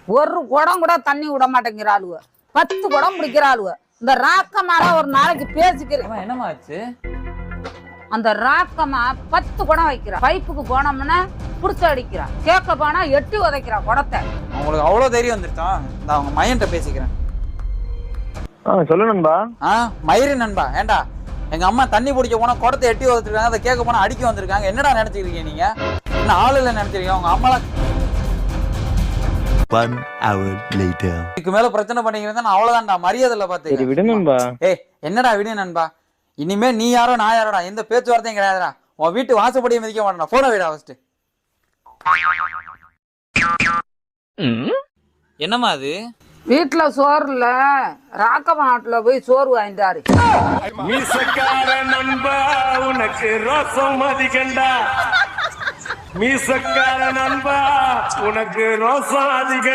ஒரு குடம் கூட தண்ணி விட மாட்டேங்கிறாளுவ. 10 குடம் பிடிக்கிறாளுவ. இந்த ராக்கமால ஒரு நாளைக்கு பேசிக்கிறேன். என்னமா ஆச்சு? அந்த ராக்கமா 10 குடம் வைக்கிறா. பைப்புக்கு போனோம்னா புடிச்சு அடிக்கிறா. கேட்க போனா எட்டி உதைக்கிறா குடத்தை. உங்களுக்கு அவ்வளவு தைரியம் வந்துருச்சா? நான் அவங்க மையன்ட்ட பேசிக்கிறேன். சொல்லு நண்பா. மயிறு நண்பா. ஏண்டா எங்க அம்மா தண்ணி பிடிக்க போனா குடத்தை எட்டி உதச்சிருக்காங்க, அதை கேட்க போனா அடிக்க வந்திருக்காங்க. என்னடா நினைச்சிருக்கீங்க நீங்க? என்ன ஆளு இல்ல நினைச்சிருக்கீங்க? உங்க அம்மாலாம் 1 hour later. இதுக்கு மேல பிரச்சனை பண்ணிக்கிறதா நான் அவ்வளவுதான்டா. மரியாதை இல்ல பாத்து. விடு நண்பா. என்னடா விடு நண்பா? இனிமே நீ யாரோ நான் யாரோடா, எந்த பேச்சுவார்த்தையும் கிடையாதுடா. உன் வீட்டு வாசப்படியை மிதிக்க மாட்டேன். போன வீடா ஃபர்ஸ்ட். என்னம்மா அது? வீட்டுல சோறு இல்ல, ராக்கமா நாட்டுல போய் சோறு வாங்கிட்டாரு. மீசக்கார நண்பா உனக்கு ரோசம் அதிகண்டா. மீசக்கார நண்பா உனக்கு ரோசம் அதிகம்.